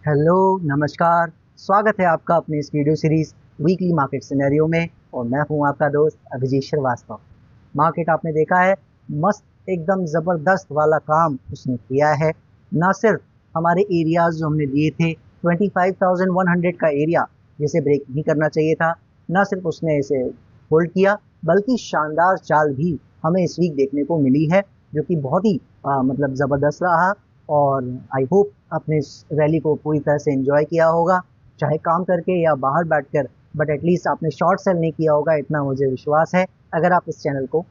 Hello, नमस्कार। स्वागत है आपका अपने इस video series weekly market scenario में और मैं हूं आपका दोस्त अभिजीत श्रीवास्तव। मार्केट आपने देखा है, मस्त एकदम ज़बरदस्त वाला काम उसने किया है। ना सिर्फ हमारे एरियाज जो हमने लिए थे 25,100 का एरिया जिसे ब्रेक नहीं करना चाहिए था, ना सिर्फ उसने इसे होल्ड किया बल्कि शानदार चाल भी हमें इस वीक देखने को मिली है, जो कि बहुत ही मतलब ज़बरदस्त रहा। और आई होप आपने इस रैली को पूरी तरह से एंजॉय किया होगा, चाहे काम करके या बाहर बैठकर, बट एटलीस्ट आपने शॉर्ट सेल नहीं किया होगा, इतना मुझे विश्वास है अगर आप इस चैनल को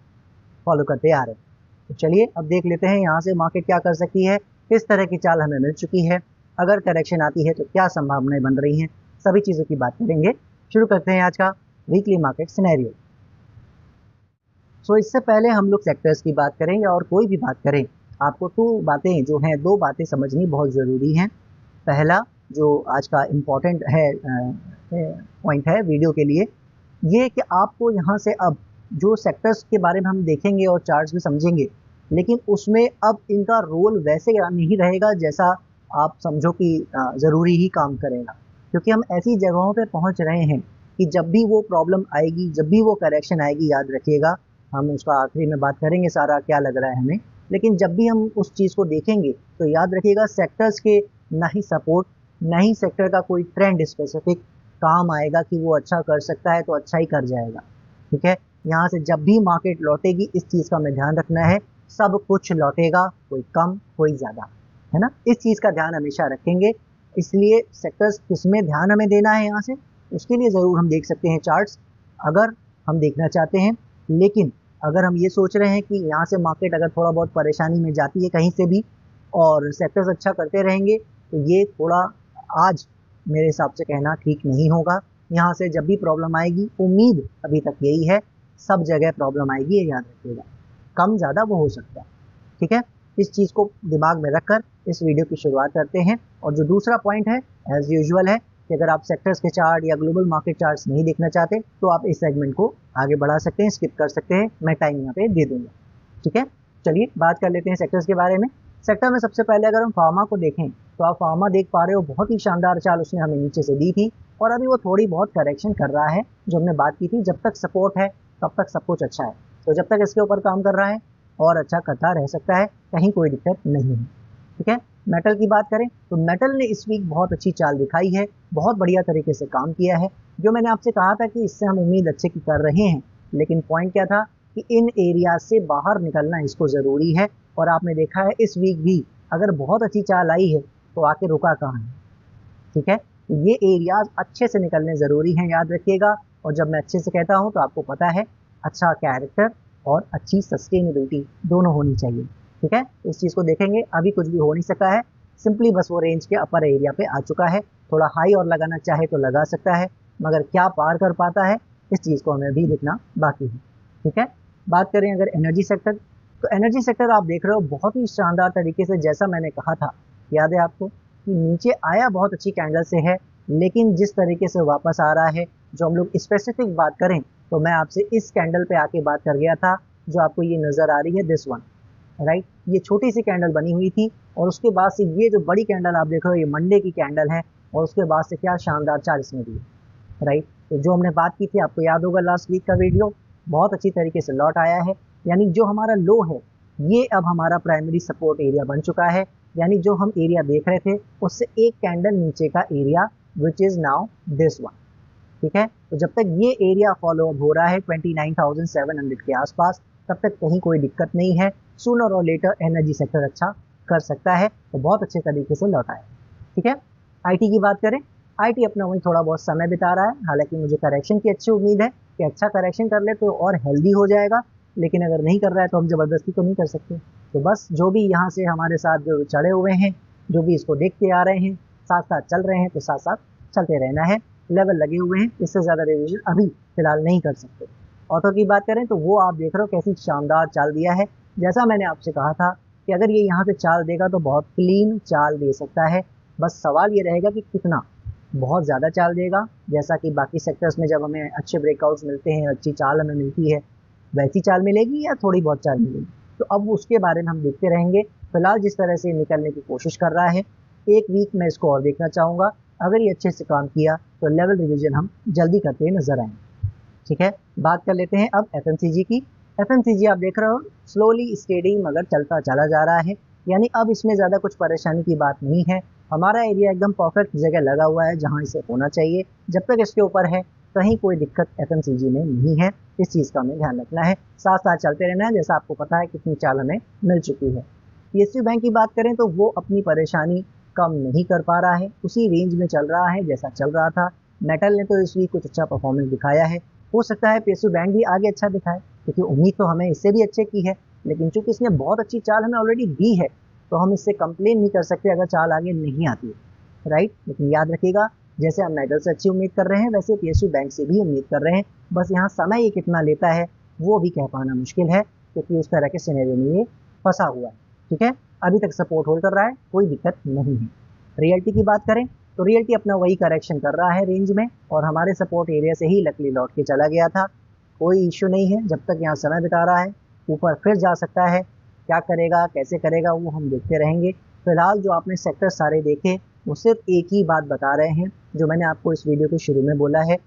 फॉलो करते आ रहे हैं। तो चलिए अब देख लेते हैं यहाँ से मार्केट क्या कर सकती है, किस तरह की चाल हमें मिल चुकी है, अगर करेक्शन आती है तो क्या संभावनाएं बन रही हैं, सभी चीज़ों की बात करेंगे। शुरू करते हैं आज का वीकली मार्केट सिनेरियो। सो इससे पहले हम लोग सेक्टर्स की बात करें या और कोई भी बात करें, आपको दो बातें समझनी बहुत ज़रूरी हैं। पहला जो आज का इम्पोर्टेंट है पॉइंट है वीडियो के लिए, ये कि आपको यहाँ से अब जो सेक्टर्स के बारे में हम देखेंगे और चार्ट्स भी समझेंगे, लेकिन उसमें अब इनका रोल वैसे नहीं रहेगा जैसा आप समझो कि ज़रूरी ही काम करेगा, क्योंकि हम ऐसी जगहों पे पहुँच रहे हैं कि जब भी वो प्रॉब्लम आएगी, जब भी वो करेक्शन आएगी, याद रखिएगा, हम उसका आखिरी में बात करेंगे सारा क्या लग रहा है हमें, लेकिन जब भी हम उस चीज़ को देखेंगे तो याद रखिएगा सेक्टर्स के ना ही सपोर्ट, ना ही सेक्टर का कोई ट्रेंड स्पेसिफिक काम आएगा कि वो अच्छा कर सकता है तो अच्छा ही कर जाएगा। ठीक है, यहाँ से जब भी मार्केट लौटेगी इस चीज़ का हमें ध्यान रखना है, सब कुछ लौटेगा, कोई कम कोई ज़्यादा, है ना, इस चीज़ का ध्यान हमेशा रखेंगे। इसलिए सेक्टर्स किसमें ध्यान हमें देना है यहाँ से, उसके लिए ज़रूर हम देख सकते हैं चार्ट्स, अगर हम देखना चाहते हैं। लेकिन अगर हम ये सोच रहे हैं कि यहाँ से मार्केट अगर थोड़ा बहुत परेशानी में जाती है कहीं से भी और सेक्टर्स अच्छा करते रहेंगे, तो ये थोड़ा आज मेरे हिसाब से कहना ठीक नहीं होगा। यहाँ से जब भी प्रॉब्लम आएगी, उम्मीद अभी तक यही है, सब जगह प्रॉब्लम आएगी, ये याद रखिएगा, कम ज़्यादा वो हो सकता है। ठीक है, इस चीज़ को दिमाग में रखकर इस वीडियो की शुरुआत करते हैं। और जो दूसरा पॉइंट है, एज यूजुअल है कि अगर आप सेक्टर्स के चार्ट या ग्लोबल मार्केट चार्ट्स नहीं देखना चाहते तो आप इस सेगमेंट को आगे बढ़ा सकते हैं, स्किप कर सकते हैं, मैं टाइम यहाँ पे दे दूंगा। ठीक है, चलिए बात कर लेते हैं सेक्टर्स के बारे में। सेक्टर में सबसे पहले अगर हम फार्मा को देखें तो आप फार्मा देख पा रहे हो, बहुत ही शानदार चाल उसने हमें नीचे से दी थी और अभी वो थोड़ी बहुत करेक्शन कर रहा है। जो हमने बात की थी, जब तक सपोर्ट है तब तक सब कुछ अच्छा है, तो जब तक इसके ऊपर काम कर रहा है और अच्छा करता रह सकता है, कहीं कोई दिक्कत नहीं है। ठीक है, मेटल की बात करें तो मेटल ने इस वीक बहुत अच्छी चाल दिखाई है, बहुत बढ़िया तरीके से काम किया है। जो मैंने आपसे कहा था कि इससे हम उम्मीद अच्छे की कर रहे हैं, लेकिन पॉइंट क्या था कि इन एरिया से बाहर निकलना इसको ज़रूरी है। और आपने देखा है इस वीक भी अगर बहुत अच्छी चाल आई है तो आके रुका कहाँ है। ठीक है, ये एरियाज अच्छे से निकलने ज़रूरी हैं, याद रखिएगा। और जब मैं अच्छे से कहता हूँ तो आपको पता है, अच्छा कैरेक्टर और अच्छी सस्टेनेबिलिटी दोनों होनी चाहिए। ठीक है, इस चीज़ को देखेंगे, अभी कुछ भी हो नहीं सका है, सिंपली बस वो रेंज के अपर एरिया पे आ चुका है। थोड़ा हाई और लगाना चाहे तो लगा सकता है, मगर क्या पार कर पाता है इस चीज़ को हमें भी देखना बाकी है। ठीक है, बात करें अगर एनर्जी सेक्टर, तो एनर्जी सेक्टर आप देख रहे हो बहुत ही शानदार तरीके से, जैसा मैंने कहा था, याद है आपको कि नीचे आया बहुत अच्छी कैंडल से है, लेकिन जिस तरीके से वापस आ रहा है, जो हम लोग स्पेसिफिक बात करें तो मैं आपसे इस कैंडल पे आके बात कर गया था, जो आपको ये नज़र आ रही है, दिस वन, राइट। ये छोटी सी कैंडल बनी हुई थी और उसके बाद से ये जो बड़ी कैंडल आप देख रहे हो, ये मंडे की कैंडल है और उसके बाद से क्या शानदार चाल इसमें दी, राइट। तो जो हमने बात की थी, आपको याद होगा लास्ट वीक का वीडियो, बहुत अच्छी तरीके से लौट आया है। यानी जो हमारा लो है ये अब हमारा प्राइमरी सपोर्ट एरिया बन चुका है। यानी जो हम एरिया देख रहे थे उससे एक कैंडल नीचे का area, which is now this one. ठीक है, तो जब तक ये एरिया फॉलो अप हो रहा है 29,700 के आसपास, तब तक कहीं कोई दिक्कत नहीं है। सूनर और लेटर एनर्जी सेक्टर अच्छा कर सकता है, तो बहुत अच्छे तरीके से लौटा है। ठीक है, आईटी की बात करें, आईटी अपना वही थोड़ा बहुत समय बिता रहा है, हालांकि मुझे करेक्शन की अच्छी उम्मीद है कि अच्छा करेक्शन कर ले तो और हेल्दी हो जाएगा, लेकिन अगर नहीं कर रहा है तो हम ज़बरदस्ती तो नहीं कर सकते। तो बस जो भी यहाँ से हमारे साथ जो चढ़े हुए हैं, जो भी इसको देखते आ रहे हैं, साथ साथ चल रहे हैं, तो साथ साथ चलते रहना है। लेवल लगे हुए हैं, इससे ज़्यादा रिविजन अभी फिलहाल नहीं कर सकते। ऑथर की बात करें तो वो आप देख रहे हो कैसी शानदार चाल दिया है। जैसा मैंने आपसे कहा था कि अगर ये यहाँ से चाल देगा तो बहुत क्लीन चाल दे सकता है, बस सवाल ये रहेगा कि कितना। बहुत ज़्यादा चाल देगा, जैसा कि बाकी सेक्टर्स में जब हमें अच्छे ब्रेकआउट्स मिलते हैं, अच्छी चाल हमें मिलती है, वैसी चाल मिलेगी या थोड़ी बहुत चाल मिलेगी, तो अब उसके बारे में हम देखते रहेंगे। फिलहाल जिस तरह से निकलने की कोशिश कर रहा है, एक वीक मैं इसको और देखना चाहूँगा। अगर ये अच्छे से काम किया तो लेवल रिवीजन हम जल्दी करते हुए नजर आएंगे। ठीक है, बात कर लेते हैं अब एफएमसीजी की। एफएमसीजी आप देख रहे हो स्लोली स्टेडी मगर चलता चला जा रहा है, यानी अब इसमें ज़्यादा कुछ परेशानी की बात नहीं है। हमारा एरिया एकदम परफेक्ट जगह लगा हुआ है जहाँ इसे होना चाहिए। जब तक इसके ऊपर है कहीं कोई दिक्कत एफएमसीजी में नहीं है, इस चीज़ का हमें ध्यान रखना है। साथ साथ चलते रहना है, जैसा आपको पता है कितनी चाल हमें मिल चुकी है। पीएसयू बैंक की बात करें तो वो अपनी परेशानी कम नहीं कर पा रहा है, उसी रेंज में चल रहा है जैसा चल रहा था। मेटल ने तो इस वीक कुछ अच्छा परफॉर्मेंस दिखाया है, हो सकता है पीएसयू बैंक भी आगे अच्छा दिखाए, क्योंकि उम्मीद तो हमें इससे भी अच्छे की है। लेकिन चूंकि इसने बहुत अच्छी चाल हमें ऑलरेडी दी है तो हम इससे कंप्लेन नहीं कर सकते अगर चाल आगे नहीं आती है, राइट। लेकिन याद रखिएगा, जैसे हम मेटल से अच्छी उम्मीद कर रहे हैं वैसे पीएसयू बैंक से भी उम्मीद कर रहे हैं। बस यहाँ समय ये कितना लेता है वो भी कह पाना मुश्किल है, क्योंकि उस तरह के सिनेरियो में ये फंसा हुआ है। ठीक है, अभी तक सपोर्ट होल्ड कर रहा है, कोई दिक्कत नहीं है। रियल्टी की बात करें तो रियल्टी अपना वही करेक्शन कर रहा है रेंज में, और हमारे सपोर्ट एरिया से ही लकली लौट के चला गया था। कोई इश्यू नहीं है, जब तक यहाँ समय बिता रहा है ऊपर फिर जा सकता है। क्या करेगा कैसे करेगा वो हम देखते रहेंगे। फिलहाल जो आपने सेक्टर सारे देखे वो सिर्फ एक ही बात बता रहे हैं जो मैंने आपको इस वीडियो के शुरू में बोला है।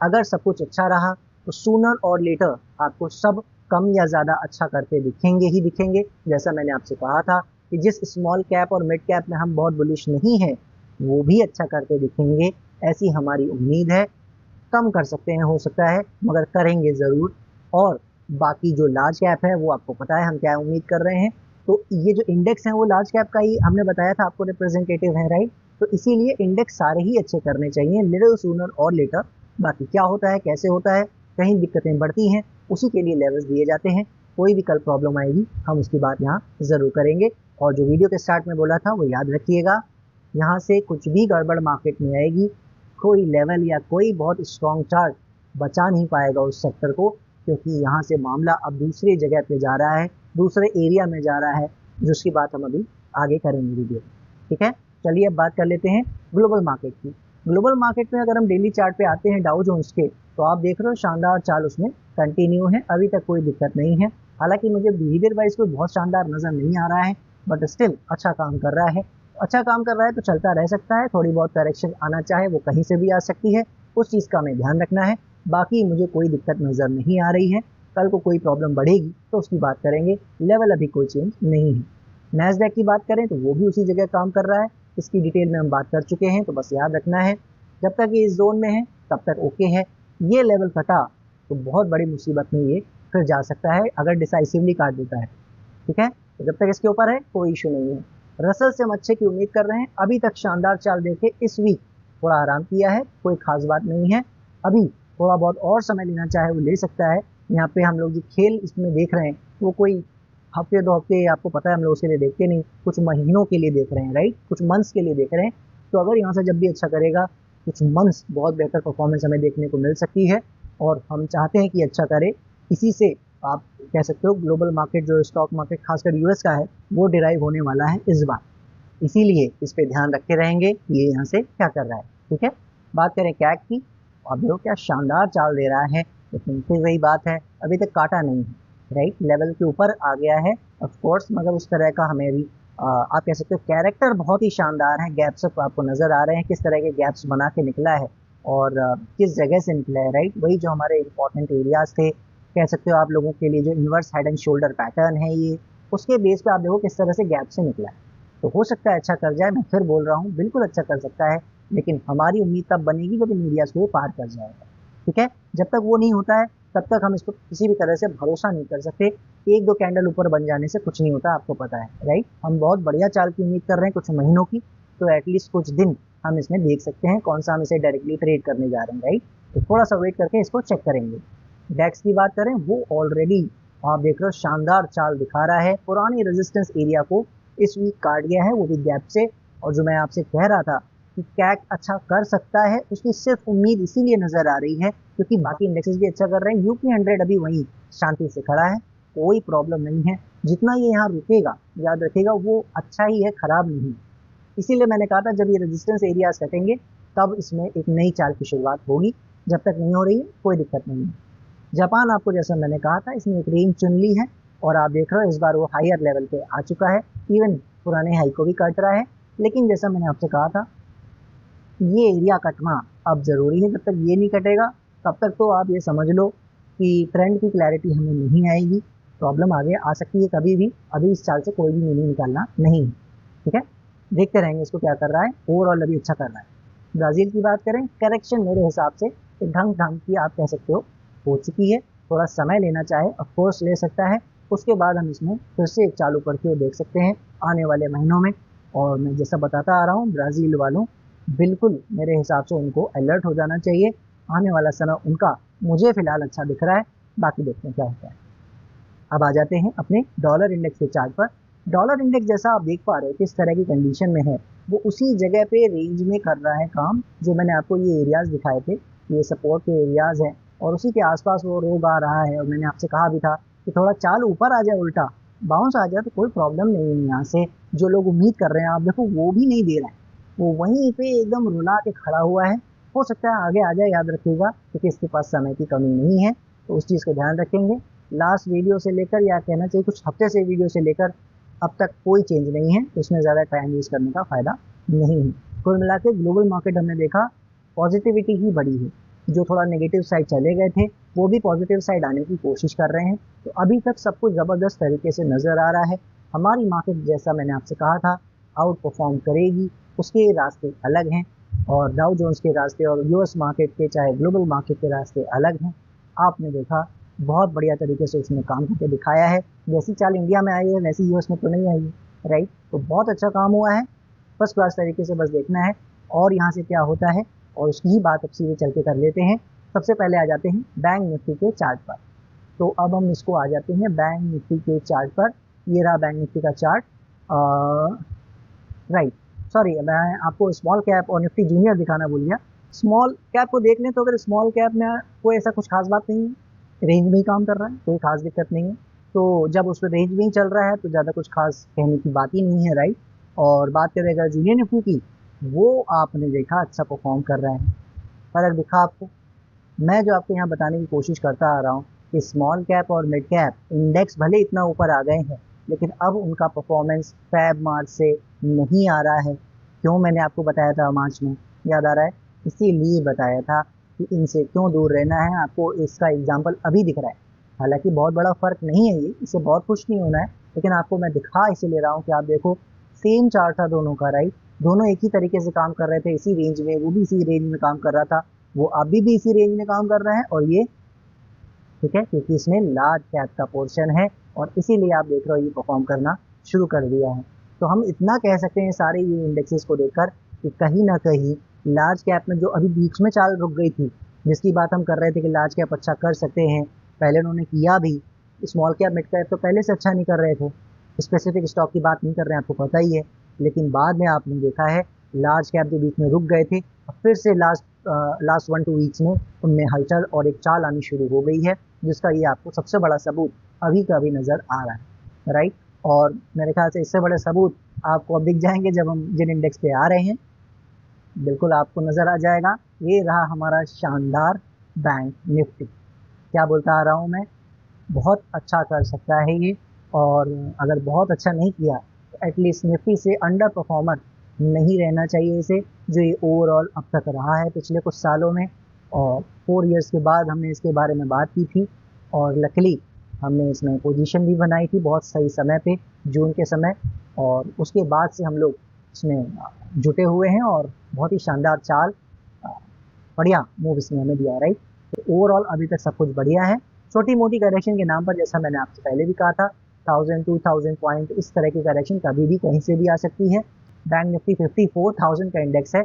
अगर सब कुछ अच्छा रहा तो सूनर और लेटर आपको सब कम या ज़्यादा अच्छा करते दिखेंगे ही दिखेंगे। जैसा मैंने आपसे कहा था कि जिस स्मॉल कैप और मिड कैप में हम बहुत बुलिश नहीं हैं वो भी अच्छा करते दिखेंगे, ऐसी हमारी उम्मीद है। कम कर सकते हैं हो सकता है, मगर करेंगे ज़रूर। और बाकी जो लार्ज कैप है वो आपको पता है हम क्या उम्मीद कर रहे हैं। तो ये जो इंडेक्स है वो लार्ज कैप का ही हमने बताया था आपको रिप्रेजेंटेटिव है, राइट। तो इसीलिए इंडेक्स सारे ही अच्छे करने चाहिए, लिटिल सूनर और लेटर। बाकी क्या होता है कैसे होता है, कहीं दिक्कतें बढ़ती हैं उसी के लिए लेवल्स दिए जाते हैं। कोई भी कल प्रॉब्लम आएगी हम उसकी बात यहाँ ज़रूर करेंगे। और जो वीडियो के स्टार्ट में बोला था वो याद रखिएगा, यहाँ से कुछ भी गड़बड़ मार्केट में आएगी, कोई लेवल या कोई बहुत स्ट्रॉन्ग चार्ट बचा नहीं पाएगा उस सेक्टर को, क्योंकि यहाँ से मामला अब दूसरी जगह पे जा रहा है, दूसरे एरिया में जा रहा है, जिसकी बात हम अभी आगे करेंगे वीडियो। ठीक है, चलिए अब बात कर लेते हैं ग्लोबल मार्केट की। ग्लोबल मार्केट में अगर हम डेली चार्ट पे आते हैं डाउ जोन्स के, तो आप देख रहे हो शानदार चाल उसमें कंटिन्यू है, अभी तक कोई दिक्कत नहीं है। हालांकि मुझे बिहेवियर वाइज कोई बहुत शानदार नजर नहीं आ रहा है, बट स्टिल अच्छा काम कर रहा है। अच्छा काम कर रहा है तो चलता रह सकता है, थोड़ी बहुत करेक्शन आना चाहे वो कहीं से भी आ सकती है, उस चीज़ का हमें ध्यान रखना है। बाकी मुझे कोई दिक्कत नज़र नहीं आ रही है। कल को कोई प्रॉब्लम बढ़ेगी तो उसकी बात करेंगे, लेवल अभी कोई चेंज नहीं है। नैस्डैक की बात करें तो वो भी उसी जगह काम कर रहा है, इसकी डिटेल में हम बात कर चुके हैं, तो बस याद रखना है जब तक ये इस जोन में है तब तक ओके है। ये लेवल कटा तो बहुत बड़ी मुसीबत में ये फिर जा सकता है अगर डिसाइसिवली काट देता है। ठीक है, तो जब तक इसके ऊपर है कोई इशू नहीं है। रसल से हम अच्छे की उम्मीद कर रहे हैं, अभी तक शानदार चाल देखे इस वीक थोड़ा आराम किया है, कोई खास बात नहीं है। अभी थोड़ा बहुत और समय लेना चाहे वो ले सकता है। यहाँ पे हम लोग जो खेल इसमें देख रहे हैं वो कोई हफ्ते दो हफ्ते, आपको पता है हम लोग उसके लिए देखते नहीं, कुछ महीनों के लिए देख रहे हैं, राइट, कुछ मंथ्स के लिए देख रहे हैं। तो अगर यहाँ से जब भी अच्छा करेगा कुछ मंथ्स बहुत बेहतर परफॉर्मेंस हमें देखने को मिल सकती है, और हम चाहते हैं कि अच्छा करे। इसी से आप कह सकते हो ग्लोबल मार्केट जो स्टॉक मार्केट खासकर यूएस का है वो डिराइव होने वाला है इस बार, इसीलिए इस पे ध्यान रखते रहेंगे कि ये यहाँ से क्या कर रहा है। ठीक है, बात करें कैक की, अब देखो क्या शानदार चाल दे रहा है, लेकिन फिर वही बात है अभी तक काटा नहीं है, राइट, लेवल के ऊपर आ गया है ऑफ कोर्स, मगर उस तरह का हमें भी आप कह सकते हो कैरेक्टर बहुत ही शानदार है। गैप्स आपको नजर आ रहे हैं किस तरह के गैप्स बना के निकला है और किस जगह से निकला है, राइट। वही जो हमारे इंपॉर्टेंट एरियाज थे, कह सकते हो आप लोगों के लिए जो inverse head and shoulder pattern है ये, उसके बेस पे आप देखो किस तरह से गैप से निकला है। तो हो सकता है अच्छा कर जाए, मैं फिर बोल रहा हूँ बिल्कुल अच्छा कर सकता है, लेकिन हमारी उम्मीद तब बनेगी जब इन एरियाज को पार कर जाएगा। ठीक है, जब तक वो नहीं होता है तब तक हम इसको किसी भी तरह से भरोसा नहीं कर सकते। एक दो कैंडल ऊपर बन जाने से कुछ नहीं होता, आपको पता है, राइट। हम बहुत बढ़िया चाल की उम्मीद कर रहे हैं कुछ महीनों की, तो एटलीस्ट कुछ दिन हम इसमें देख सकते हैं कौन सा हम इसे डायरेक्टली ट्रेड करने जा रहे हैं, राइट। तो थोड़ा सा वेट करके इसको चेक करेंगे। डेक्स की बात करें वो ऑलरेडी आप देख रहे हो शानदार चाल दिखा रहा है, पुरानी रेजिस्टेंस एरिया को इस वीक काट गया है वो भी गैप से। और जो मैं आपसे कह रहा था कि कैक अच्छा कर सकता है, उसकी सिर्फ उम्मीद इसीलिए नजर आ रही है क्योंकि बाकी इंडेक्सेस भी अच्छा कर रहे हैं। यूपी 100 अभी वहीं शांति से खड़ा है, कोई प्रॉब्लम नहीं है। जितना ये यहाँ रुकेगा याद रखिएगा वो अच्छा ही है, खराब नहीं। इसीलिए मैंने कहा था जब ये रेजिस्टेंस एरियाज कटेंगे तब इसमें एक नई चाल की शुरुआत होगी, जब तक नहीं हो रही है कोई दिक्कत नहीं है। जापान आपको जैसा मैंने कहा था इसने एक रेंज चुन ली है और आप देख रहे हो इस बार वो हायर लेवल पे आ चुका है, इवन पुराने हाई को भी काट रहा है। लेकिन जैसा मैंने आपसे कहा था, ये एरिया कटना अब ज़रूरी है। जब तक ये नहीं कटेगा तब तक तो आप ये समझ लो कि ट्रेंड की क्लैरिटी हमें नहीं आएगी। प्रॉब्लम आगे आ सकती है कभी भी। अभी इस चाल से कोई भी मीनिंग निकालना नहीं है, ठीक है। देखते रहेंगे इसको क्या कर रहा है। ओवरऑल अभी अच्छा कर रहा है। ब्राज़ील की बात करें, करेक्शन मेरे हिसाब से एक ढंग ढंग की आप कह सकते हो चुकी है। थोड़ा समय लेना चाहे ऑफकोर्स ले सकता है। उसके बाद हम इसमें फिर से एक चालू करके और देख सकते हैं आने वाले महीनों में। और मैं जैसा बताता आ रहा हूँ, ब्राज़ील वालों बिल्कुल मेरे हिसाब से उनको अलर्ट हो जाना चाहिए। आने वाला समय उनका मुझे फ़िलहाल अच्छा दिख रहा है, बाकी देखते हैं क्या होता है। अब आ जाते हैं अपने डॉलर इंडेक्स के चार्ट पर। डॉलर इंडेक्स जैसा आप देख पा रहे हो किस तरह की कंडीशन में है, वो उसी जगह पे रेंज में कर रहा है काम जो मैंने आपको ये एरियाज दिखाए थे। ये सपोर्ट के एरियाज हैं और उसी के आसपास वो रोग आ रहा है। और मैंने आपसे कहा भी था कि थोड़ा चाल ऊपर आ जाए, उल्टा बाउंस आ जाए तो कोई प्रॉब्लम नहीं है। यहाँ से जो लोग उम्मीद कर रहे हैं, आप देखो वो भी नहीं दे रहे हैं, वो वहीं पे एकदम रुला के खड़ा हुआ है। हो सकता है आगे आ जाए, याद रखिएगा, क्योंकि इसके पास समय की कमी नहीं है, तो उस चीज़ को ध्यान रखेंगे। लास्ट वीडियो से लेकर, या कहना चाहिए कुछ हफ्ते से वीडियो से लेकर अब तक कोई चेंज नहीं है, तो इसमें ज़्यादा टाइम वेस्ट करने का फ़ायदा नहीं है। कुल मिला के ग्लोबल मार्केट हमने देखा पॉजिटिविटी ही बड़ी है। जो थोड़ा नेगेटिव साइड चले गए थे वो भी पॉजिटिव साइड आने की कोशिश कर रहे हैं। तो अभी तक सब कुछ ज़बरदस्त तरीके से नज़र आ रहा है। हमारी मार्केट जैसा मैंने आपसे कहा था आउट परफॉर्म करेगी, उसके रास्ते अलग हैं। और डाउ जोन्स के रास्ते और यूएस मार्केट के, चाहे ग्लोबल मार्केट के रास्ते अलग हैं। आपने देखा बहुत बढ़िया तरीके से उसने काम करके दिखाया है। जैसी चाल इंडिया में आई है वैसी यूएस में तो नहीं आई है, राइट। तो बहुत अच्छा काम हुआ है, फर्स्ट क्लास तरीके से। बस देखना है और यहाँ से क्या होता है, और उसकी ही बात अब सीधे चल के कर लेते हैं। सबसे पहले आ जाते हैं बैंक निफ्टी के चार्ट पर। तो अब हम इसको आ जाते हैं बैंक निफ्टी के चार्ट पर। ये रहा बैंक निफ्टी का चार्ट, राइट। सॉरी, मैं आपको स्मॉल कैप और निफ्टी जूनियर दिखाना भूल गया। स्मॉल कैप को देख लें तो अगर स्मॉल कैप में कोई ऐसा कुछ खास बात नहीं है, रेंज में ही काम कर रहा है, कोई खास दिक्कत नहीं है। तो जब उस पर रेंज में ही चल रहा है तो ज़्यादा कुछ खास कहने की बात ही नहीं है, राइट। और बात करें अगर जूनियर निफ्टी की, वो आपने देखा अच्छा परफॉर्म कर रहा है। फर्क दिखा आपको? मैं जो आपको यहाँ बताने की कोशिश करता आ रहा हूँ कि स्मॉल कैप और मिड कैप इंडेक्स भले इतना ऊपर आ गए हैं, लेकिन अब उनका परफॉर्मेंस फैब मार्च से नहीं आ रहा है। क्यों मैंने आपको बताया था मार्च में, याद आ रहा है? इसीलिए बताया था कि इनसे क्यों दूर रहना है। आपको इसका एग्जाम्पल अभी दिख रहा है। हालांकि बहुत बड़ा फर्क नहीं है ये, इससे बहुत खुश नहीं होना है, लेकिन आपको मैं दिखा इसीलिए रहा हूँ कि आप देखो सेम चार्ट था दोनों का, राइट। दोनों एक ही तरीके से काम कर रहे थे, इसी रेंज में, वो भी इसी रेंज में काम कर रहा था, वो अभी भी इसी रेंज में काम कर रहा है। और ये ठीक है क्योंकि इसमें लार्ज कैप का पोर्शन है और इसीलिए आप देख रहे हो ये परफॉर्म करना शुरू कर दिया है। तो हम इतना कह सकते हैं सारे ये इंडेक्सेस को देखकर कि कहीं ना कहीं लार्ज कैप में जो अभी बीच में चाल रुक गई थी, जिसकी बात हम कर रहे थे कि लार्ज कैप अच्छा कर सकते हैं, पहले उन्होंने किया भी। स्मॉल कैप मिड कैप तो पहले से अच्छा नहीं कर रहे थे, स्पेसिफिक स्टॉक की बात नहीं कर रहे हैं, आपको पता ही है। लेकिन बाद में आपने देखा है लार्ज कैप जो बीच में रुक गए थे, फिर से लास्ट 1-2 वीक्स में उनमें हलचल और एक चाल आनी शुरू हो गई है, जिसका ये आपको सबसे बड़ा सबूत अभी का भी नज़र आ रहा है, राइट। और मेरे ख्याल से इससे बड़े सबूत आपको अब दिख जाएंगे जब हम जिन इंडेक्स पे आ रहे हैं, बिल्कुल आपको नज़र आ जाएगा। ये रहा हमारा शानदार बैंक निफ्टी। क्या बोलता आ रहा हूँ मैं, बहुत अच्छा कर सकता है ये। और अगर बहुत अच्छा नहीं किया तो एटलीस्ट निफ्टी से अंडर परफॉर्मर नहीं रहना चाहिए इसे, जो ये ओवरऑल अब तक रहा है पिछले कुछ सालों में। और 4 इयर्स के बाद हमने इसके बारे में बात की थी और लकली हमने इसमें पोजीशन भी बनाई थी बहुत सही समय पे, जून के समय। और उसके बाद से हम लोग इसमें जुटे हुए हैं और बहुत ही शानदार चाल, बढ़िया मूव इसने हमें दिया, राइट। तो ओवरऑल अभी तक सब कुछ बढ़िया है। छोटी मोटी करेक्शन के नाम पर, जैसा मैंने आपसे पहले भी कहा था, 1000-2000 पॉइंट इस तरह की करेक्शन कभी भी कहीं से भी आ सकती है। बैंक निफ्टी 54,000 का इंडेक्स है,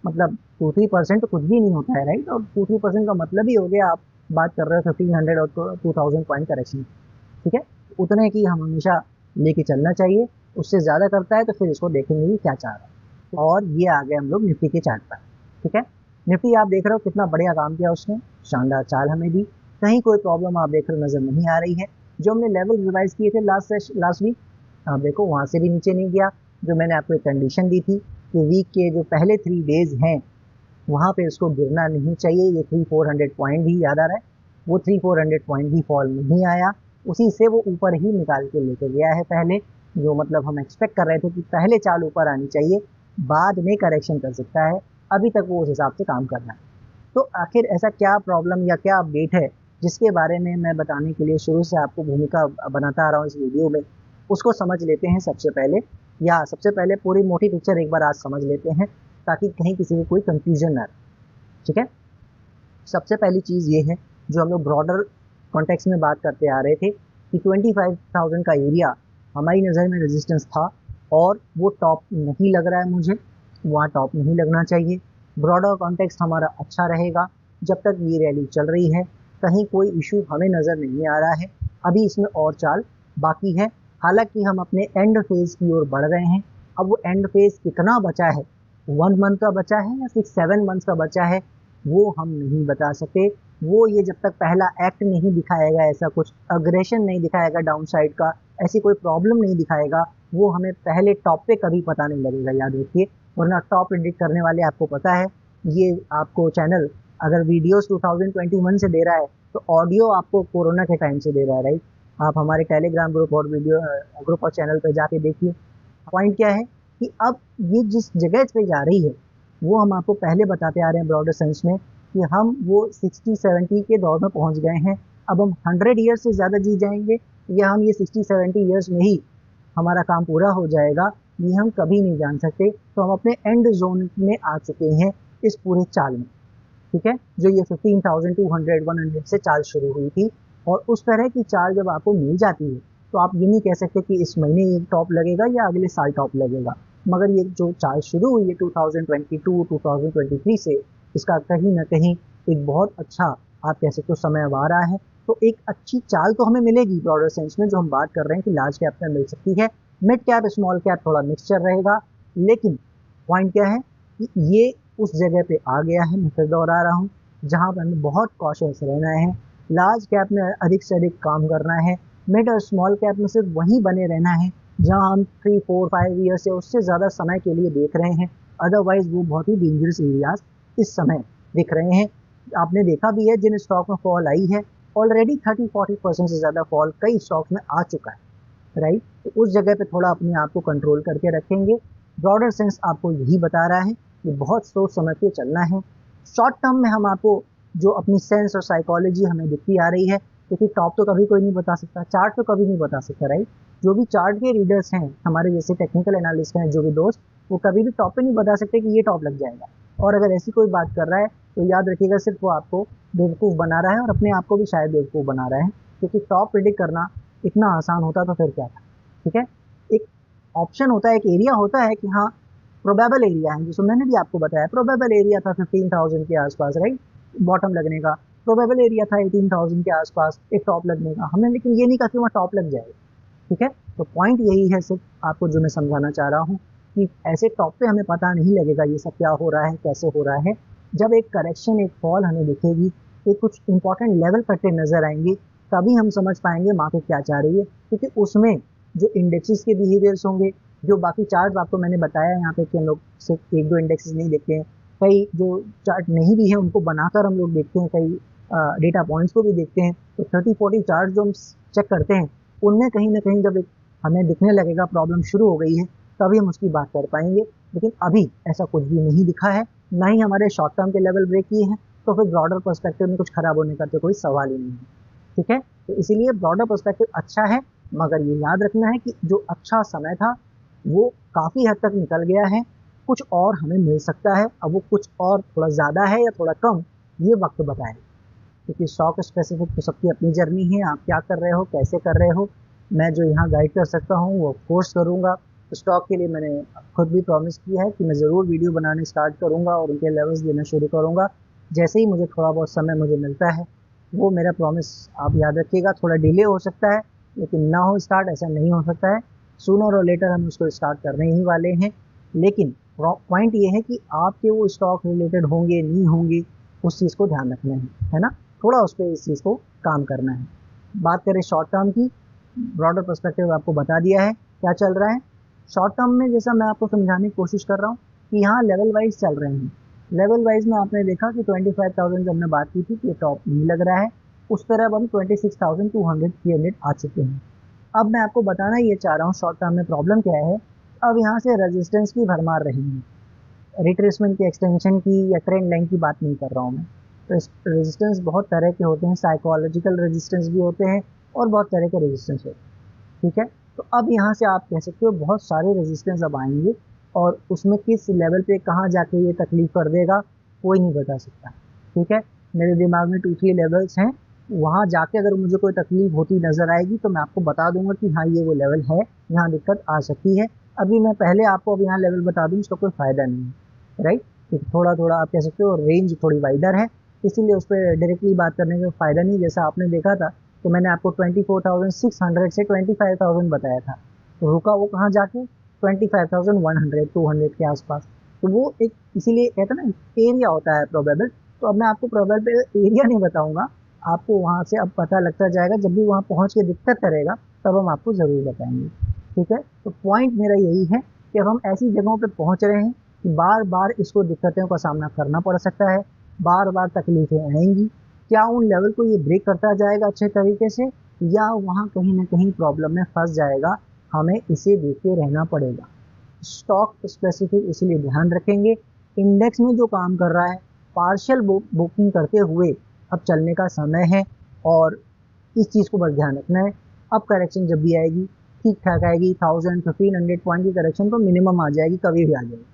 मतलब 2-3% तो कुछ भी नहीं होता है, राइट। और 2-3% का मतलब ही हो गया आप बात कर रहे हो 1500 और 2000 पॉइंट करेक्शन, ठीक है। उतने की हम हमेशा लेके चलना चाहिए, उससे ज़्यादा करता है तो फिर इसको देखेंगे कि क्या चाह रहा है। और ये आ गए हम लोग निफ्टी के चार्ट पर, ठीक है। निफ्टी आप देख रहे हो कितना बढ़िया काम किया उसने, शानदार चाल हमें दी, कहीं कोई प्रॉब्लम आप देख रहे हो नज़र नहीं आ रही है। जो हमने लेवल रिवाइज किए थे लास्ट वीक, आप देखो वहाँ से भी नीचे नहीं गया। जो मैंने आपको एक कंडीशन दी थी कि वीक के जो पहले 3 डेज हैं वहाँ पे उसको गिरना नहीं चाहिए, ये 300-400 पॉइंट भी याद आ रहा है, वो 300-400 पॉइंट भी फॉल नहीं आया, उसी से वो ऊपर ही निकाल के लेके गया है पहले। जो मतलब हम एक्सपेक्ट कर रहे थे कि पहले चाल ऊपर आनी चाहिए, बाद में करेक्शन कर सकता है, अभी तक वो उस हिसाब से काम कर रहा है। तो आखिर ऐसा क्या प्रॉब्लम या क्या अपडेट है जिसके बारे में मैं बताने के लिए शुरू से आपको भूमिका बनाता आ रहा हूँ इस वीडियो में, उसको समझ लेते हैं सबसे पहले। या सबसे पहले पूरी मोटी पिक्चर एक बार आज समझ लेते हैं, ताकि कहीं किसी को कोई कंफ्यूजन ना रहे। ठीक है, सबसे पहली चीज़ ये है, जो हम लोग ब्रॉडर कॉन्टेक्स्ट में बात करते आ रहे थे, कि 25,000 का एरिया हमारी नज़र में रेजिस्टेंस था, और वो टॉप नहीं लग रहा है मुझे, वहाँ टॉप नहीं लगना चाहिए। ब्रॉडर कॉन्टेक्स्ट हमारा अच्छा रहेगा जब तक ये रैली चल रही है, कहीं कोई इशू हमें नज़र नहीं आ रहा है। अभी इसमें और चाल बाकी है, हालांकि हम अपने एंड फेज की ओर बढ़ रहे हैं। अब वो एंड फेज कितना बचा है, 1 मंथ का बचा है या 6-7 मंथ्स का बचा है, वो हम नहीं बता सकते। वो ये जब तक पहला एक्ट नहीं दिखाएगा, ऐसा कुछ अग्रेशन नहीं दिखाएगा डाउन साइड का, ऐसी कोई प्रॉब्लम नहीं दिखाएगा, वो हमें पहले टॉप पे कभी पता नहीं लगेगा, याद रखिए। वरना टॉप प्रिडिक्ट करने वाले आपको पता है, ये आपको चैनल अगर वीडियोस 2021 से दे रहा है, तो ऑडियो आपको कोरोना के टाइम से दे रहा है, राइट। आप हमारे टेलीग्राम ग्रुप और वीडियो ग्रुप और चैनल पर जाके देखिए। पॉइंट क्या है कि अब ये जिस जगह पे जा रही है, वो हम आपको पहले बताते आ रहे हैं ब्रॉडर सेंस में, कि हम वो 60-70 के दौर में पहुंच गए हैं। अब हम 100 ईयर्स से ज़्यादा जी जाएंगे, या हम ये 60-70 ईयर्स में ही हमारा काम पूरा हो जाएगा, ये हम कभी नहीं जान सकते। तो हम अपने एंड जोन में आ चुके हैं इस पूरे चाल में। ठीक है, जो ये 15,200 से चाल शुरू हुई थी, और उस तरह की चाल जब आपको मिल जाती है, तो आप ये नहीं कह सकते कि इस महीने ये टॉप लगेगा या अगले साल टॉप लगेगा। मगर ये जो चाल शुरू हुई है 2022-2023 से, इसका कहीं ना कहीं एक बहुत अच्छा, आप कह सकते हो, समय अब आ रहा है। तो एक अच्छी चाल तो हमें मिलेगी ब्रॉडर सेंस में, जो हम बात कर रहे हैं कि लार्ज कैप में मिल सकती है, मिड कैप स्मॉल कैप थोड़ा मिक्सचर रहेगा। लेकिन पॉइंट क्या है कि ये उस जगह पे आ गया है, मैं फिर दोहरा रहा हूँ, जहाँ पर हमें बहुत कॉशियस रहना है। लार्ज कैप में अधिक से अधिक काम करना है, मिड और स्मॉल कैप में सिर्फ वहीं बने रहना है जहाँ हम 3-4-5 ईयर से उससे ज़्यादा समय के लिए देख रहे हैं। अदरवाइज वो बहुत ही डेंजरस एरियाज इस समय दिख रहे हैं। आपने देखा भी है, जिन स्टॉक में फॉल आई है, ऑलरेडी 30-40% से ज़्यादा फॉल कई स्टॉक्स में आ चुका है, राइट। तो उस जगह पे थोड़ा अपने आप को कंट्रोल करके रखेंगे। ब्रॉडर सेंस आपको यही बता रहा है कि बहुत सोच समझ के चलना है। शॉर्ट टर्म में हम आपको जो अपनी सेंस और साइकोलॉजी हमें दिखती आ रही है, क्योंकि टॉप तो कभी कोई नहीं बता सकता, चार्ट तो कभी नहीं बता सकता, राइट। जो भी चार्ट के रीडर्स हैं, हमारे जैसे टेक्निकल एनालिस्ट हैं जो भी दोस्त, वो कभी भी टॉप पे नहीं बता सकते कि ये टॉप लग जाएगा। और अगर ऐसी कोई बात कर रहा है, तो याद रखिएगा, सिर्फ वो आपको बेवकूफ़ बना रहा है, और अपने आप को भी शायद बेवकूफ़ बना रहा है, क्योंकि टॉप प्रिडिक्ट करना इतना आसान होता तो फिर क्या था। ठीक है, एक ऑप्शन होता है, एक एरिया होता है कि हाँ, प्रोबेबल एरिया है, जिसको मैंने भी आपको बताया, प्रोबेबल एरिया था 15,000 के आसपास, राइट, बॉटम लगने का। प्रोबेबल एरिया था 18,000 के आसपास एक टॉप लगने का। हमने लेकिन ये नहीं कहा कि वहाँ टॉप लग जाएगा। ठीक है, तो पॉइंट यही है सिर्फ आपको, जो मैं समझाना चाह रहा हूँ, कि ऐसे टॉप पे हमें पता नहीं लगेगा ये सब क्या हो रहा है, कैसे हो रहा है। जब एक करेक्शन, एक फॉल हमें दिखेगी, एक कुछ इंपॉर्टेंट लेवल कटे नजर आएंगे, तभी हम समझ पाएंगे मार्केट क्या चाह रही है। क्योंकि उसमें जो इंडेक्सेस के बिहेवियर्स होंगे, जो बाकी चार्ट आपको मैंने बताया यहाँ पे कि हम लोग सिर्फ 1-2 इंडेक्सेस नहीं देखते हैं, कई जो चार्ट नहीं भी है उनको बनाकर हम लोग देखते हैं, कई डेटा पॉइंट्स को भी देखते हैं। तो 30-40 चार्ट जो हम चेक करते हैं, उनमें कहीं ना कहीं जब एक हमें दिखने लगेगा प्रॉब्लम शुरू हो गई है, तभी हम उसकी बात कर पाएंगे। लेकिन अभी ऐसा कुछ भी नहीं दिखा है, ना ही हमारे शॉर्ट टर्म के लेवल ब्रेक किए हैं, तो फिर ब्रॉडर पर्सपेक्टिव में कुछ खराब होने का तो कोई सवाल ही नहीं है। ठीक है, तो इसीलिए ब्रॉडर पर्सपेक्टिव अच्छा है, मगर ये याद रखना है कि जो अच्छा समय था वो काफ़ी हद तक निकल गया है, कुछ और हमें मिल सकता है। अब वो कुछ और थोड़ा ज़्यादा है या थोड़ा कम, ये वक्त बताएगा, क्योंकि स्टॉक स्पेसिफिक तो सबकी अपनी जर्नी है, आप क्या कर रहे हो, कैसे कर रहे हो। मैं जो यहाँ गाइड कर सकता हूँ वो कोर्स करूँगा। स्टॉक के लिए मैंने खुद भी प्रॉमिस किया है कि मैं ज़रूर वीडियो बनाने स्टार्ट करूँगा और उनके लेवल्स देना शुरू करूँगा, जैसे ही मुझे थोड़ा बहुत समय मुझे मिलता है। वो मेरा प्रॉमिस आप याद रखिएगा। थोड़ा डिले हो सकता है, लेकिन ना हो स्टार्ट ऐसा नहीं हो सकता है, सूनर और लेटर हम उसको स्टार्ट करने ही वाले हैं। लेकिन पॉइंट ये है कि आपके वो स्टॉक रिलेटेड होंगे नहीं होंगे, उस चीज़ को ध्यान रखना है ना, थोड़ा उस पर इस चीज़ को काम करना है। बात करें शॉर्ट टर्म की, ब्रॉडर पर्सपेक्टिव आपको बता दिया है क्या चल रहा है। शॉर्ट टर्म में जैसा मैं आपको समझाने की कोशिश कर रहा हूँ कि यहाँ लेवल वाइज चल रहे हैं। लेवल वाइज में आपने देखा कि 25,000 जब हमने बात की थी कि टॉप नहीं लग रहा है, उस तरह अब हम 26,200 300 आ चुके हैं। अब मैं आपको बताना ये चाह रहा हूँ शॉर्ट टर्म में प्रॉब्लम क्या है। अब यहाँ से रेजिस्टेंस की भरमार रहेगी, रिट्रेसमेंट की, एक्सटेंशन की या ट्रेंड लाइन की बात नहीं कर रहा हूँ मैं। तो इस रेजिस्टेंस बहुत तरह के होते हैं, साइकोलॉजिकल रेजिस्टेंस भी होते हैं और बहुत तरह के रेजिस्टेंस होते हैं, ठीक है। तो अब यहाँ से आप कह सकते हो बहुत सारे रेजिस्टेंस अब आएंगे और उसमें किस लेवल पे कहाँ जाके ये तकलीफ कर देगा कोई नहीं बता सकता, ठीक है। मेरे दिमाग में 2-3 लेवल्स हैं, वहाँ जाके अगर मुझे कोई तकलीफ होती नजर आएगी तो मैं आपको बता दूंगा कि हाँ ये वो लेवल है, यहाँ दिक्कत आ सकती है। अभी मैं पहले आपको अब यहाँ लेवल बता दूँ उसका कोई फायदा नहीं है, राइट। क्योंकि थोड़ा थोड़ा आप कह सकते हो रेंज थोड़ी वाइडर है, इसीलिए उस पर डायरेक्टली बात करने का फायदा नहीं। जैसा आपने देखा था तो मैंने आपको 24,600 से 25,000 बताया था, तो रुका वो कहाँ जाके 25,100 200 के आसपास। तो वो एक इसीलिए कहते हैं ना एरिया होता है प्रोबेबल। तो अब मैं आपको प्रोबेबल एरिया नहीं बताऊंगा, आपको वहां से अब पता लगता जाएगा, जब भी वहां पहुंच के दिक्कत करेगा तब हम आपको जरूर बताएंगे, ठीक है। तो पॉइंट मेरा यही है कि अब हम ऐसी जगहों पे पहुंच रहे हैं कि बार बार इसको दिक्कतों का सामना करना पड़ सकता है, बार बार तकलीफें आएंगी। क्या उन लेवल को ये ब्रेक करता जाएगा अच्छे तरीके से, या वहां कहीं ना कहीं प्रॉब्लम में फंस जाएगा, हमें इसे देखते रहना पड़ेगा। स्टॉक स्पेसिफिक इसलिए ध्यान रखेंगे, इंडेक्स में जो काम कर रहा है पार्शियल बुकिंग करते हुए अब चलने का समय है, और इस चीज़ को बस ध्यान रखना है। अब करेक्शन जब भी आएगी ठीक ठाक आएगी, 1000-1500 पॉइंट की करेक्शन तो मिनिमम आ जाएगी, कभी भी आ जाएगी,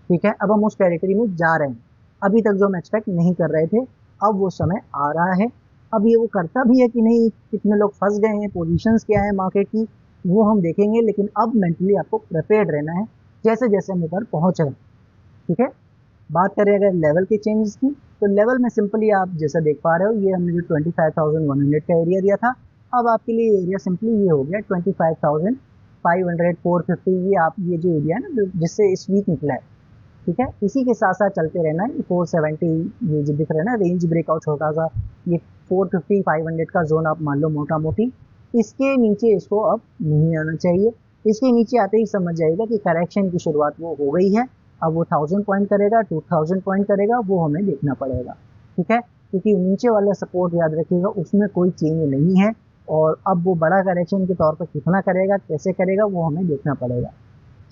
ठीक है। अब हम उस टेरिटरी में जा रहे हैं, अभी तक जो हम एक्सपेक्ट नहीं कर रहे थे अब वो समय आ रहा है। अब ये वो करता भी है कि नहीं, कितने लोग फंस गए हैं, पोजीशंस क्या है मार्केट की, वो हम देखेंगे। लेकिन अब मेंटली आपको प्रिपेयर्ड रहना है जैसे जैसे हम ऊपर पहुंच रहे हैं, ठीक है। बात करें अगर लेवल के चेंजेस की, तो लेवल में सिंपली आप जैसा देख पा रहे हो, ये हमने जो 25,100 का एरिया दिया था, अब आपके लिए एरिया सिंपली ये हो गया 25,500 450। ये आप ये जो एरिया है ना जिससे इस वीक निकला है, ठीक है, इसी के साथ साथ चलते रहना है। 470 ये जो दिख रहा है ना रेंज ब्रेकआउट छोटा सा, ये 450 500 का जोन आप मान लो मोटा मोटी, इसके नीचे इसको अब नहीं आना चाहिए। इसके नीचे आते ही समझ जाएगा कि करेक्शन की शुरुआत वो हो गई है। अब वो 1000 पॉइंट करेगा, 2000 पॉइंट करेगा, वो हमें देखना पड़ेगा, ठीक है। क्योंकि नीचे वाला सपोर्ट याद रखिएगा उसमें कोई चेंज नहीं है, और अब वो बड़ा करेक्शन के तौर पर कितना करेगा कैसे करेगा वो हमें देखना पड़ेगा,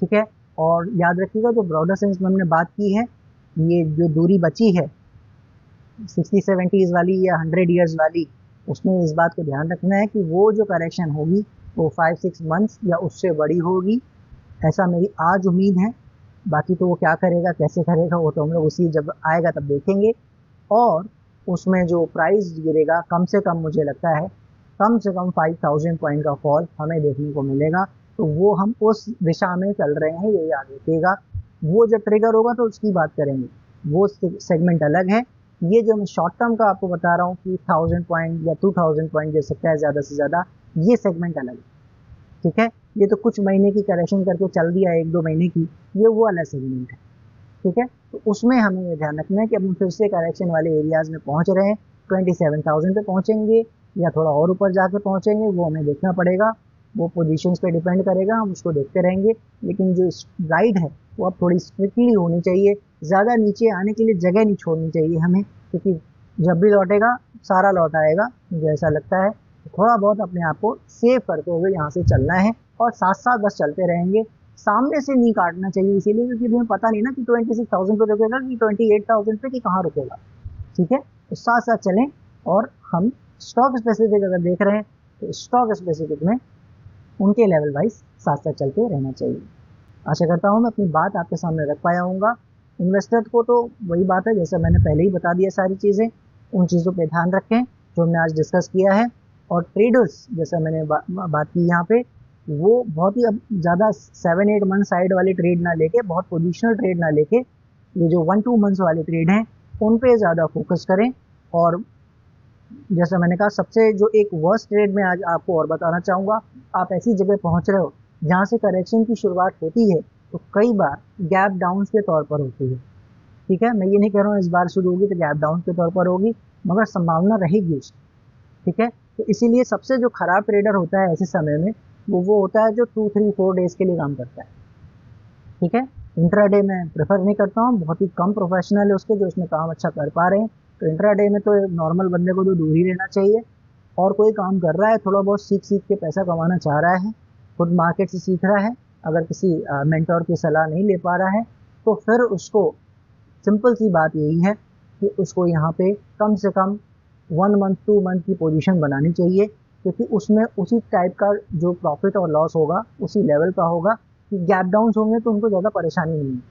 ठीक है। और याद रखिएगा जो ब्रॉडर सेंस में हमने बात की है, ये जो दूरी बची है 60-70 वाली या 100 ईयर्स वाली, उसमें इस बात को ध्यान रखना है कि वो जो करेक्शन होगी वो 5-6 मंथ्स या उससे बड़ी होगी, ऐसा मेरी आज उम्मीद है। बाकी तो वो क्या करेगा कैसे करेगा वो तो हम लोग उसी जब आएगा तब देखेंगे। और उसमें जो प्राइस गिरेगा कम से कम मुझे लगता है कम से कम 5000 पॉइंट का फॉल हमें देखने को मिलेगा। तो वो हम उस दिशा में चल रहे हैं ये याद रखिएगा। वो जब ट्रिगर होगा तो उसकी बात करेंगे, वो सेगमेंट अलग है। ये जो मैं शॉर्ट टर्म का आपको बता रहा हूँ कि 1000 पॉइंट या 2000 पॉइंट दे सकता है ज़्यादा से ज़्यादा, ये सेगमेंट अलग है, ठीक है। ये तो कुछ महीने की करेक्शन करके चल दिया 1-2 महीने की, ये वो वाला सेगमेंट है, ठीक है। तो उसमें हमें ये ध्यान रखना है कि अब हम फिर से करेक्शन वाले एरियाज में पहुंच रहे हैं, 27,000 पे पहुंचेंगे या थोड़ा और ऊपर जाके पहुंचेंगे वो हमें देखना पड़ेगा। वो पोजीशंस पे डिपेंड करेगा, हम उसको देखते रहेंगे। लेकिन जो राइड है वो अब थोड़ी स्ट्रिक्टली होनी चाहिए, ज़्यादा नीचे आने के लिए जगह नहीं छोड़नी चाहिए हमें, क्योंकि जब भी लौटेगा सारा लौट आएगा मुझे ऐसा लगता है। थोड़ा बहुत अपने आप को सेव करते हुए यहाँ से चलना है, और साथ साथ बस चलते रहेंगे। सामने से नहीं काटना चाहिए इसीलिए क्योंकि तुम्हें पता नहीं ना कि 26,000 पे रुकेगा कि 28,000 पे कि कहाँ रुकेगा, ठीक है। तो साथ साथ चलें। और हम स्टॉक स्पेसिफिक अगर देख रहे हैं तो स्टॉक स्पेसिफिक में उनके लेवल वाइज साथ साथ चलते रहना चाहिए। आशा करता हूँ मैं अपनी बात आपके सामने रख पाया हूँगा। इन्वेस्टर को तो वही बात है जैसे मैंने पहले ही बता दिया सारी चीज़ें, उन चीज़ों पे ध्यान रखें जो हमने आज डिस्कस किया है। और ट्रेडर्स जैसा मैंने बात की यहाँ पे, वो बहुत ही अब ज़्यादा 7-8 मंथ साइड वाले ट्रेड ना लेके, बहुत पोजिशनल ट्रेड ना लेके, ये जो 1-2 मंथ्स वाले ट्रेड हैं उन पे ज़्यादा फोकस करें। और जैसा मैंने कहा सबसे जो एक वर्स्ट ट्रेड में आज आपको और बताना चाहूँगा, आप ऐसी जगह पहुँच रहे हो जहाँ से करेक्शन की शुरुआत होती है तो कई बार गैप डाउन के तौर पर होती है, ठीक है। मैं ये नहीं कह रहा हूँ इस बार शुरू होगी तो गैप डाउन के तौर पर होगी, मगर संभावना रहेगी उसकी, ठीक है। तो इसीलिए सबसे जो खराब ट्रेडर होता है ऐसे समय में वो होता है जो 2-3-4 डेज के लिए काम करता है, ठीक है। इंट्राडे में प्रेफर नहीं करता हूँ, बहुत ही कम प्रोफेशनल है उसके जो उसमें काम अच्छा कर पा रहे हैं। तो इंट्राडे में तो नॉर्मल बंदे को तो दूर ही रहना चाहिए। और कोई काम कर रहा है, थोड़ा बहुत सीख सीख के पैसा कमाना चाह रहा है, खुद मार्केट से सीख रहा है, अगर किसी मेंटोर की सलाह नहीं ले पा रहा है, तो फिर उसको सिंपल सी बात यही है कि उसको यहाँ पे कम से कम 1 मंथ 2 मंथ की पोजीशन बनानी चाहिए, क्योंकि उसमें उसी टाइप का जो प्रॉफिट और लॉस होगा उसी लेवल का होगा, कि गैप डाउन होंगे तो उनको ज़्यादा परेशानी नहीं है।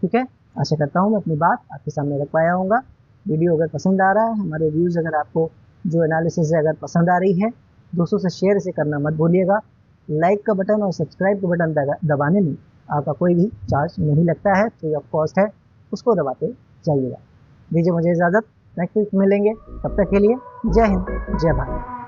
ठीक है, आशा करता हूँ मैं अपनी बात आपके सामने रख पाया होगा। वीडियो अगर पसंद आ रहा है, हमारे व्यूज़ अगर आपको जो एनालिसिस है अगर पसंद आ रही है, दोस्तों से शेयर इसे करना मत भूलिएगा। लाइक का बटन और सब्सक्राइब का बटन दबाने में आपका कोई भी चार्ज नहीं लगता है, फ्री ऑफ कॉस्ट है, उसको दबाते जाइएगा। दीजिए मुझे इजाज़त, नेक्स्ट वीक मिलेंगे, तब तक के लिए जय हिंद जय भारत।